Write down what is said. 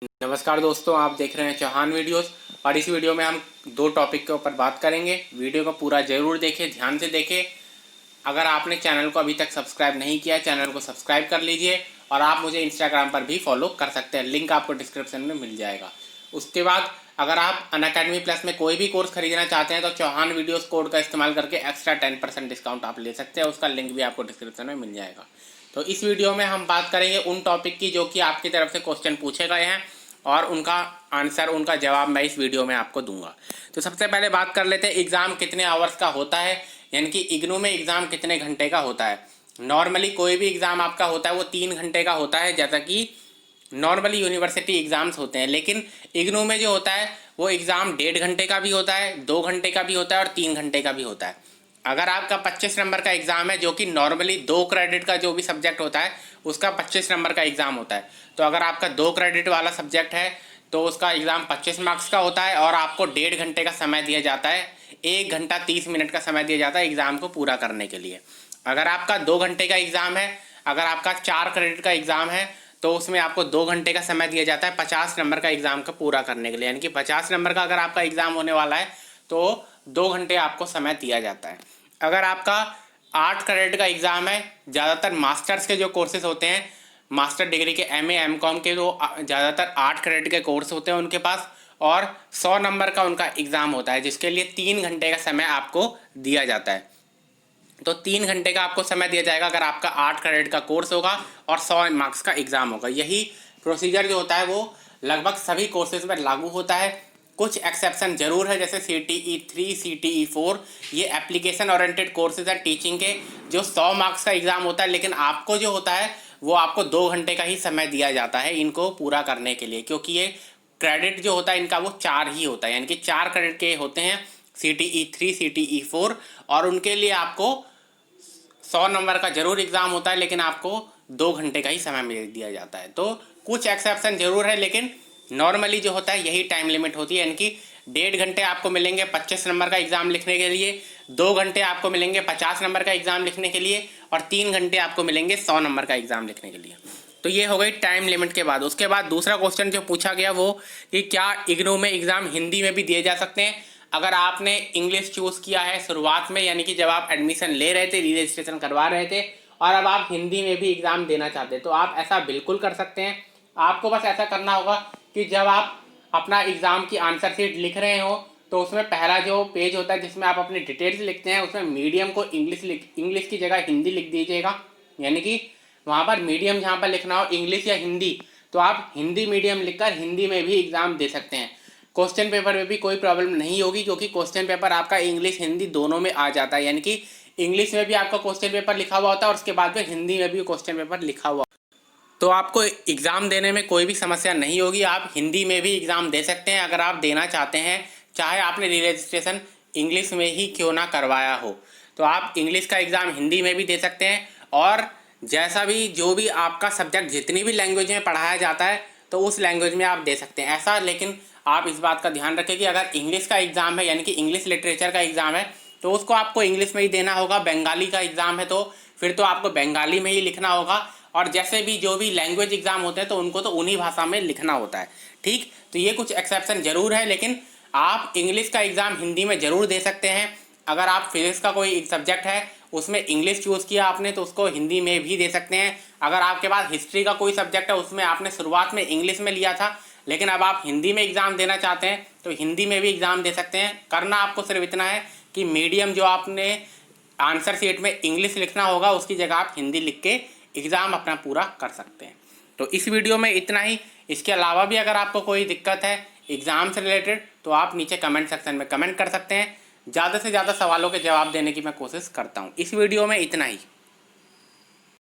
नमस्कार दोस्तों, आप देख रहे हैं चौहान वीडियोस। और इस वीडियो में हम दो टॉपिक के ऊपर बात करेंगे। वीडियो को पूरा जरूर देखें, ध्यान से देखें। अगर आपने चैनल को अभी तक सब्सक्राइब नहीं किया, चैनल को सब्सक्राइब कर लीजिए। और आप मुझे इंस्टाग्राम पर भी फॉलो कर सकते हैं, लिंक आपको डिस्क्रिप्शन में मिल जाएगा। उसके बाद अगर आप अनअकैडमी प्लस में कोई भी कोर्स खरीदना चाहते हैं तो चौहान वीडियोस कोड का इस्तेमाल करके एक्स्ट्रा 10% डिस्काउंट आप ले सकते हैं। उसका लिंक भी आपको डिस्क्रिप्शन में मिल जाएगा। तो इस वीडियो में हम बात करेंगे उन टॉपिक की जो कि आपकी तरफ से क्वेश्चन पूछे गए हैं और उनका आंसर, उनका जवाब मैं इस वीडियो में आपको दूंगा। तो सबसे पहले बात कर लेते हैं एग्ज़ाम कितने आवर्स का होता है, यानी कि इग्नू में एग्ज़ाम कितने घंटे का होता है। नॉर्मली कोई भी एग्ज़ाम आपका होता है वो 3 घंटे का होता है, जैसा कि नॉर्मली यूनिवर्सिटी एग्ज़ाम्स होते हैं। लेकिन इग्नू में जो होता है वो एग्ज़ाम 1.5 घंटे का भी होता है, 2 घंटे का भी होता है और 3 घंटे का भी होता है। अगर आपका 25 नंबर का एग्ज़ाम है, जो कि नॉर्मली 2 क्रेडिट का जो भी सब्जेक्ट होता है उसका 25 नंबर का एग्ज़ाम होता है। तो अगर आपका 2 क्रेडिट वाला सब्जेक्ट है तो उसका एग्ज़ाम 25 मार्क्स का होता है और आपको 1.5 घंटे का समय दिया जाता है। 1 घंटा 30 मिनट का समय दिया जाता है एग्ज़ाम को पूरा करने के लिए। अगर आपका 2 घंटे का एग्ज़ाम है, अगर आपका 4 क्रेडिट का एग्ज़ाम है तो उसमें आपको 2 घंटे का समय दिया जाता है 50 नंबर का एग्ज़ाम को पूरा करने के लिए। यानी कि 50 नंबर का अगर आपका एग्ज़ाम होने वाला है तो 2 घंटे आपको समय दिया जाता है। अगर आपका 8 क्रेडिट का एग्ज़ाम है, ज़्यादातर मास्टर्स के जो कोर्सेज होते हैं, मास्टर डिग्री के एमए एमकॉम के, जो ज़्यादातर 8 क्रेडिट के कोर्स होते हैं उनके पास, और 100 नंबर का उनका एग्ज़ाम होता है जिसके लिए 3 घंटे का समय आपको दिया जाता है। तो 3 घंटे का आपको समय दिया जाएगा अगर आपका 8 क्रेडिट का कोर्स होगा और 100 मार्क्स का एग्ज़ाम होगा। यही प्रोसीजर जो होता है वो लगभग सभी कोर्सेज में लागू होता है। कुछ एक्सेप्शन जरूर है, जैसे CTE 3, CTE 4, ये एप्लीकेशन ओरिएंटेड कोर्सेज हैं टीचिंग के, जो 100 मार्क्स का एग्ज़ाम होता है। लेकिन आपको जो होता है वो आपको 2 घंटे का ही समय दिया जाता है इनको पूरा करने के लिए, क्योंकि ये क्रेडिट जो होता है इनका वो 4 ही होता है, यानी कि 4 क्रेडिट के होते हैं CTE 3, CTE 4, और उनके लिए आपको 100 नंबर का जरूर एग्ज़ाम होता है, लेकिन आपको 2 घंटे का ही समय दिया जाता है। तो कुछ एक्सेप्शन जरूर है, लेकिन नॉर्मली जो होता है यही टाइम लिमिट होती है। यानी कि 1.5 घंटे आपको मिलेंगे 25 नंबर का एग्ज़ाम लिखने के लिए, 2 घंटे आपको मिलेंगे 50 नंबर का एग्ज़ाम लिखने के लिए, और 3 घंटे आपको मिलेंगे 100 नंबर का एग्ज़ाम लिखने के लिए। तो ये हो गई टाइम लिमिट के बाद। उसके बाद दूसरा क्वेश्चन जो पूछा गया वो कि क्या इग्नू में एग्ज़ाम हिंदी में भी दिए जा सकते हैं। अगर आपने इंग्लिश चूज़ किया है शुरुआत में, यानी कि जब आप एडमिशन ले रहे थे, री रजिस्ट्रेशन करवा रहे थे, और अब आप हिंदी में भी एग्ज़ाम देना चाहते हैं, तो आप ऐसा बिल्कुल कर सकते हैं। आपको बस ऐसा करना होगा कि जब आप अपना एग्ज़ाम की आंसर शीट लिख रहे हो तो उसमें पहला जो पेज होता है जिसमें आप अपनी डिटेल्स लिखते हैं, उसमें मीडियम को इंग्लिश की जगह हिंदी लिख दीजिएगा। यानी कि वहाँ पर मीडियम जहाँ पर लिखना हो इंग्लिश या हिंदी, तो आप हिंदी मीडियम लिखकर हिंदी में भी एग्ज़ाम दे सकते हैं। क्वेश्चन पेपर में भी कोई प्रॉब्लम नहीं होगी, क्योंकि क्वेश्चन पेपर आपका इंग्लिश हिंदी दोनों में आ जाता है। यानी कि इंग्लिश में भी आपका क्वेश्चन पेपर लिखा हुआ होता है और उसके बाद में हिंदी में भी क्वेश्चन पेपर लिखा हुआ, तो आपको एग्ज़ाम देने में कोई भी समस्या नहीं होगी। आप हिंदी में भी एग्ज़ाम दे सकते हैं अगर आप देना चाहते हैं, चाहे आपने री रजिस्ट्रेशन इंग्लिश में ही क्यों ना करवाया हो। तो आप इंग्लिश का एग्ज़ाम हिंदी में भी दे सकते हैं, और जैसा भी जो भी आपका सब्जेक्ट जितनी भी लैंग्वेज में पढ़ाया जाता है तो उस लैंग्वेज में आप दे सकते हैं ऐसा। लेकिन आप इस बात का ध्यान रखें कि अगर इंग्लिश का एग्ज़ाम है, यानी कि इंग्लिश लिटरेचर का एग्ज़ाम है, तो उसको आपको इंग्लिश में ही देना होगा। बंगाली का एग्ज़ाम है तो फिर तो आपको बंगाली में ही लिखना होगा, और जैसे भी जो भी लैंग्वेज एग्ज़ाम होते हैं तो उनको तो उन्हीं भाषा में लिखना होता है। ठीक, तो ये कुछ एक्सेप्शन ज़रूर है, लेकिन आप इंग्लिश का एग्ज़ाम हिंदी में ज़रूर दे सकते हैं। अगर आप फिजिक्स का कोई सब्जेक्ट है उसमें इंग्लिश चूज़ किया आपने तो उसको हिंदी में भी दे सकते हैं। अगर आपके पास हिस्ट्री का कोई सब्जेक्ट है उसमें आपने शुरुआत में इंग्लिश में लिया था, लेकिन अब आप हिंदी में एग्ज़ाम देना चाहते हैं तो हिंदी में भी एग्ज़ाम दे सकते हैं। करना आपको सिर्फ इतना है कि मीडियम जो आपने आंसर शीट में इंग्लिश लिखना होगा उसकी जगह आप हिंदी लिख के एग्ज़ाम अपना पूरा कर सकते हैं। तो इस वीडियो में इतना ही। इसके अलावा भी अगर आपको कोई दिक्कत है एग्ज़ाम से रिलेटेड तो आप नीचे कमेंट सेक्शन में कमेंट कर सकते हैं। ज़्यादा से ज़्यादा सवालों के जवाब देने की मैं कोशिश करता हूँ। इस वीडियो में इतना ही।